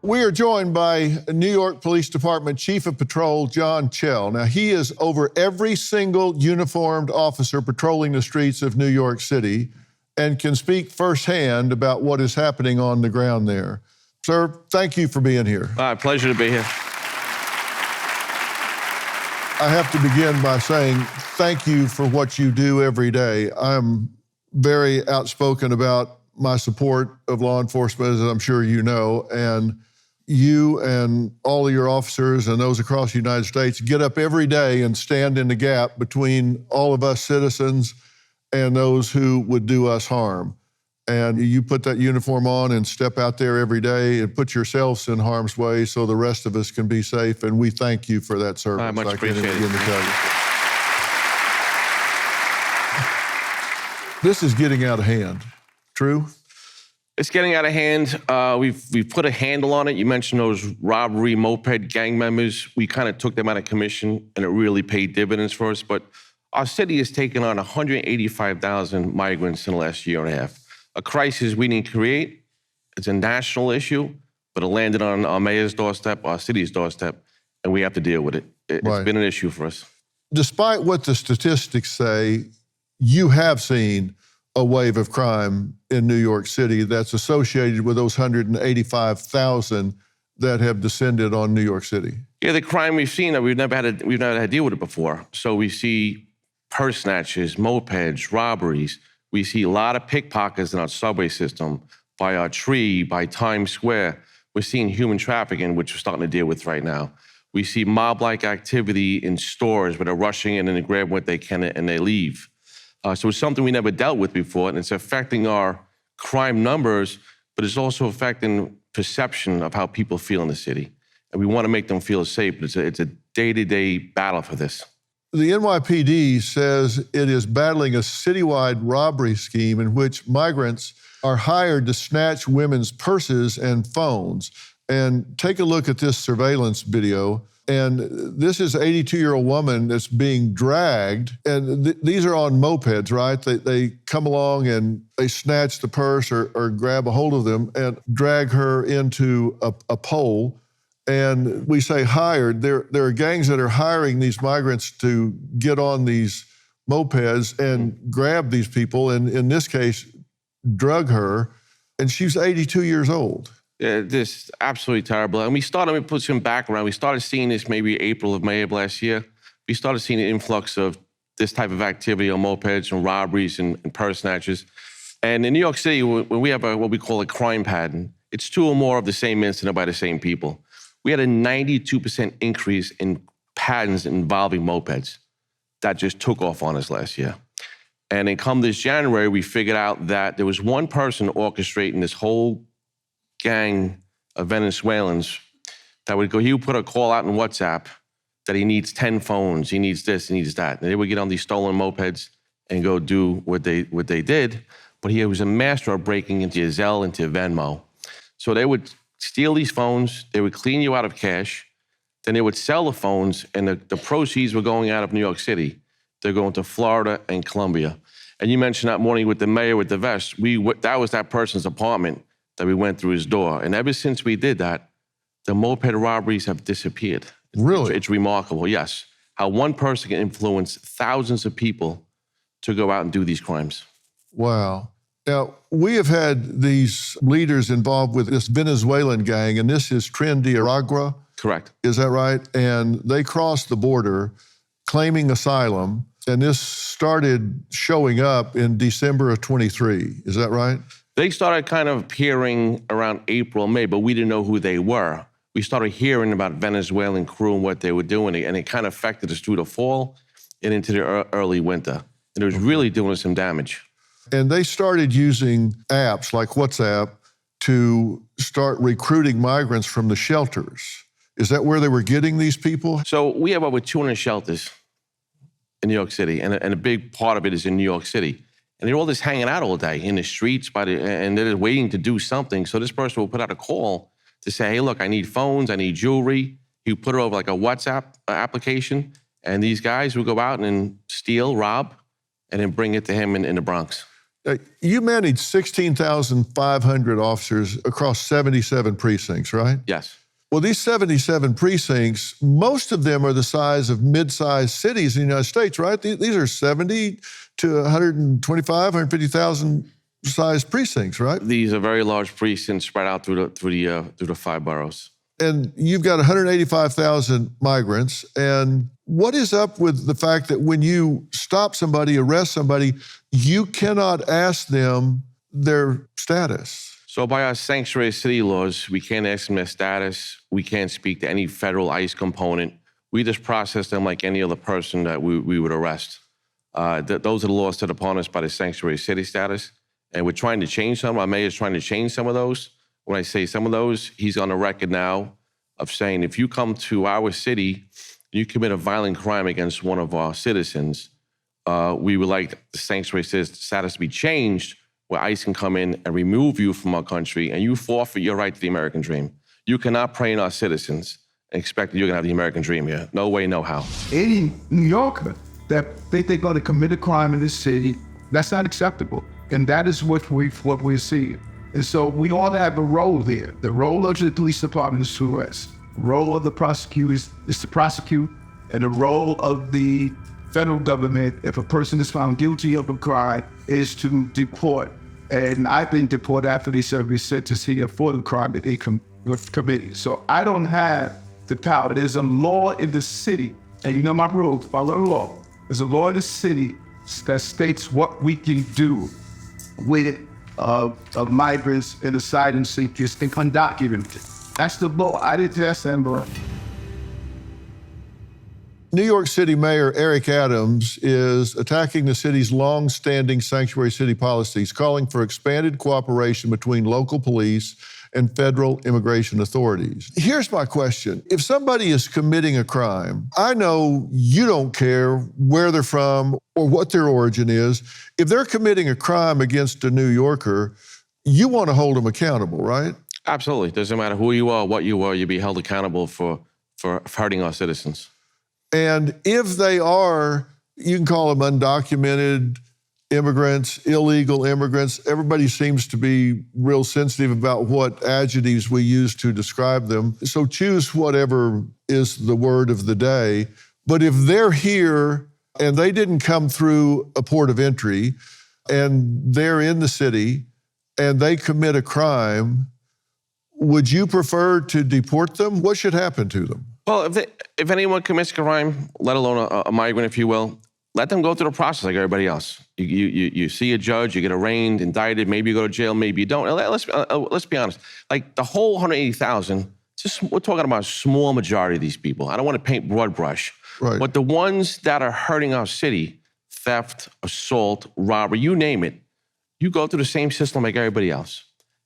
We are joined by New York Police Department Chief of Patrol, John Chell. Now, he is over every single uniformed officer patrolling the streets of New York City and can speak firsthand about what is happening on the ground there. Sir, thank you for being here. Pleasure to be here. I have to begin by saying thank you for what you do every day. I'm very outspoken about my support of law enforcement, as I'm sure you know, and you and all of your officers and those across the United States get up every day and stand in the gap between all of us citizens and those who would do us harm. And you put that uniform on and step out there every day and put yourselves in harm's way so the rest of us can be safe. And we thank you for that service. I much appreciate it. This is getting out of hand. True? It's getting out of hand. We've put a handle on it. You mentioned those robbery moped gang members. We kind of took them out of commission, and it really paid dividends for us. But our city has taken on 185,000 migrants in the last year and a half. A crisis we didn't create. It's a national issue, but it landed on our mayor's doorstep, our city's doorstep, and we have to deal with it. It's been an issue for us. Despite what the statistics say, you have seen a wave of crime in New York City that's associated with those 185,000 that have descended on New York City. Yeah, the crime we've seen that we've never had to deal with it before. So we see purse snatches, mopeds, robberies. We see a lot of pickpockets in our subway system, by our tree, by Times Square. We're seeing human trafficking, which we're starting to deal with right now. We see mob-like activity in stores where they're rushing in and they grab what they can and they leave. So it's something we never dealt with before, and it's affecting our crime numbers, but it's also affecting perception of how people feel in the city. And we want to make them feel safe, but it's a day-to-day battle for this. The NYPD says it is battling a citywide robbery scheme in which migrants are hired to snatch women's purses and phones. And take a look at this surveillance video. And this is an 82-year-old woman that's being dragged. And these are on mopeds, right? They come along and they snatch the purse or grab a hold of them and drag her into a pole. And we say hired. There are gangs that are hiring these migrants to get on these mopeds and grab these people, and in this case, drug her. And she's 82 years old. Yeah, this is absolutely terrible. And we put some background. We started seeing this maybe April of May of last year. We started seeing an influx of this type of activity on mopeds and robberies and purse snatches. And in New York City, when we have what we call a crime pattern, it's two or more of the same incident by the same people. We had a 92% increase in patterns involving mopeds. That just took off on us last year. And then come this January, we figured out that there was one person orchestrating this whole gang of Venezuelans that would go, he would put a call out on WhatsApp that he needs 10 phones, he needs this, he needs that. And they would get on these stolen mopeds and go do what they did. But he was a master of breaking into Zelle, into Venmo. So they would steal these phones, they would clean you out of cash, then they would sell the phones, and the proceeds were going out of New York City. They're going to Florida and Colombia. And you mentioned that morning with the mayor with the vest, that was that person's apartment that we went through his door. And ever since we did that, the moped robberies have disappeared. Really? It's remarkable, yes. How one person can influence thousands of people to go out and do these crimes. Wow. Now, we have had these leaders involved with this Venezuelan gang, and this is Tren de Aragua. Correct. Is that right? And they crossed the border claiming asylum, and this started showing up in December of 23. Is that right? They started kind of appearing around April, May, but we didn't know who they were. We started hearing about Venezuelan crew and what they were doing, and it kind of affected us through the fall and into the early winter. And it was really doing some damage. And they started using apps like WhatsApp to start recruiting migrants from the shelters. Is that where they were getting these people? So we have over 200 shelters in New York City, and a big part of it is in New York City. And they're all just hanging out all day in the streets, and they're just waiting to do something. So this person will put out a call to say, hey, look, I need phones, I need jewelry. He would put it over like a WhatsApp application, and these guys would go out and steal, rob, and then bring it to him in the Bronx. You manage 16,500 officers across 77 precincts, right? Yes. Well, these 77 precincts, most of them are the size of mid-sized cities in the United States, right? These are 70 to 125, 150,000 sized precincts, right? These are very large precincts spread out through the 5 boroughs. And you've got 185,000 migrants. And what is up with the fact that when you stop somebody, arrest somebody, you cannot ask them their status? So by our sanctuary city laws, we can't ask them their status. We can't speak to any federal ICE component. We just process them like any other person that we would arrest. Those are the laws set upon us by the sanctuary city status. And we're trying to change some. Our mayor's trying to change some of those. When I say some of those, he's on the record now of saying, if you come to our city, you commit a violent crime against one of our citizens, we would like the sanctuary status to be changed where ICE can come in and remove you from our country and you forfeit your right to the American dream. You cannot prey on our citizens and expect that you're gonna have the American dream here. No way, no how. Any New Yorker that think they're gonna commit a crime in this city, that's not acceptable. And that is what we're seeing. And so we all have a role there. The role of the police department is to arrest. The role of the prosecutors is to prosecute. And the role of the federal government, if a person is found guilty of a crime, is to deport. And I've been deported after they served a sentence here for the crime that they committed. So I don't have the power. There's a law in the city, and you know my rules, follow the law. There's a law in the city that states what we can do with of migrants and asylum seekers and undocumented. That's the law. I didn't test them, bro. New York City Mayor Eric Adams is attacking the city's long-standing sanctuary city policies, calling for expanded cooperation between local police and federal immigration authorities. Here's my question. If somebody is committing a crime, I know you don't care where they're from or what their origin is. If they're committing a crime against a New Yorker, you want to hold them accountable, right? Absolutely. Doesn't matter who you are, what you are, you'll be held accountable for hurting our citizens. And if they are, you can call them undocumented immigrants, illegal immigrants. Everybody seems to be real sensitive about what adjectives we use to describe them. So choose whatever is the word of the day. But if they're here and they didn't come through a port of entry and they're in the city and they commit a crime, would you prefer to deport them? What should happen to them? Well, if anyone commits a crime, let alone a migrant, if you will, let them go through the process like everybody else. You see a judge, you get arraigned, indicted, maybe you go to jail, maybe you don't. And let's be honest. Like the whole 180,000, we're talking about a small majority of these people. I don't want to paint broad brush. Right. But the ones that are hurting our city, theft, assault, robbery, you name it, you go through the same system like everybody else.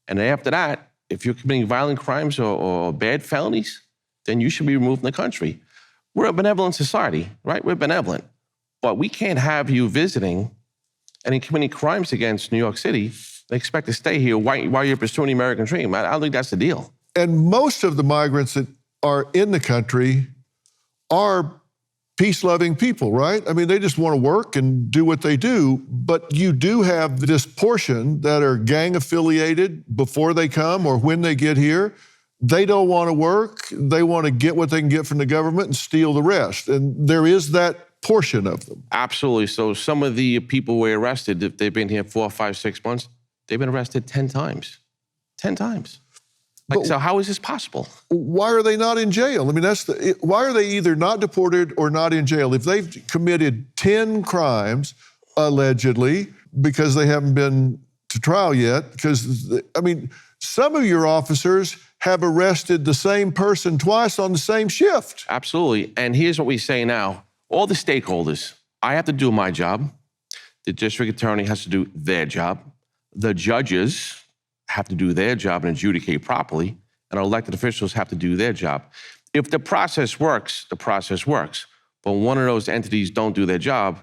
And then after that, if you're committing violent crimes or bad felonies, then you should be removed from the country. We're a benevolent society, right? We're benevolent. But we can't have you visiting and committing crimes against New York City and expect to stay here while you're pursuing the American dream. I don't think that's the deal. And most of the migrants that are in the country are peace-loving people, right? I mean, they just want to work and do what they do, but you do have this portion that are gang-affiliated before they come or when they get here. They don't want to work. They want to get what they can get from the government and steal the rest. And there is that portion of them. Absolutely. So some of the people we arrested, if they've been here 4, 5, 6 months, they've been arrested 10 times. 10 times. So how is this possible? Why are they not in jail? I mean, why are they either not deported or not in jail? If they've committed 10 crimes, allegedly, because they haven't been to trial yet, because, I mean, some of your officers have arrested the same person twice on the same shift. Absolutely. And here's what we say now. All the stakeholders, I have to do my job. The district attorney has to do their job. The judges have to do their job and adjudicate properly. And our elected officials have to do their job. If the process works, the process works. But when one of those entities don't do their job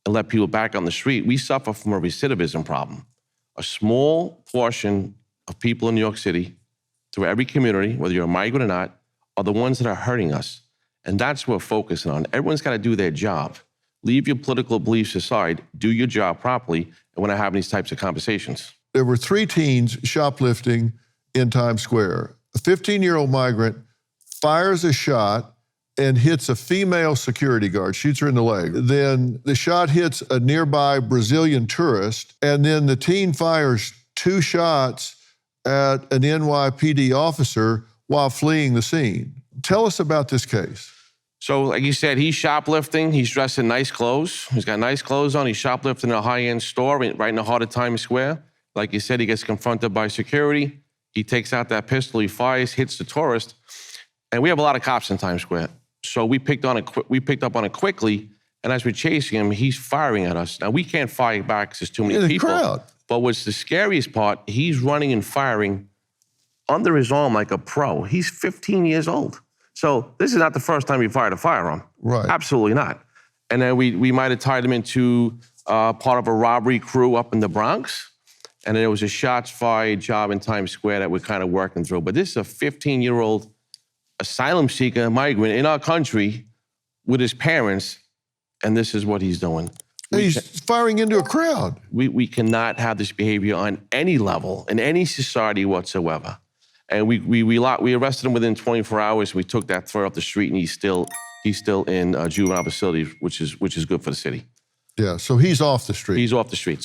and let people back on the street, we suffer from a recidivism problem. A small portion of people in New York City, through every community, whether you're a migrant or not, are the ones that are hurting us. And that's what we're focusing on. Everyone's got to do their job. Leave your political beliefs aside. Do your job properly. And when I have these types of conversations. There were 3 teens shoplifting in Times Square. A 15-year-old migrant fires a shot and hits a female security guard, shoots her in the leg. Then the shot hits a nearby Brazilian tourist, and then the teen fires 2 shots at an NYPD officer while fleeing the scene. Tell us about this case. So like you said, he's shoplifting. He's dressed in nice clothes. He's got nice clothes on. He's shoplifting in a high-end store right in the heart of Times Square. Like you said, he gets confronted by security. He takes out that pistol, he fires, hits the tourist. And we have a lot of cops in Times Square. So we picked up on it quickly. And as we're chasing him, he's firing at us. Now, we can't fire back because there's too many people. Crowd. But what's the scariest part, he's running and firing under his arm like a pro. He's 15 years old. So this is not the first time he fired a firearm. Right. Absolutely not. And then we might have tied him into part of a robbery crew up in the Bronx. And there was a shots fired job in Times Square that we're kind of working through. But this is a 15-year-old asylum seeker migrant in our country with his parents, and this is what he's doing. He's firing into a crowd. We cannot have this behavior on any level, in any society whatsoever. And we arrested him within 24 hours. We took that threat off the street, and he's still in juvenile facility, which is good for the city. Yeah, so he's off the street. He's off the streets.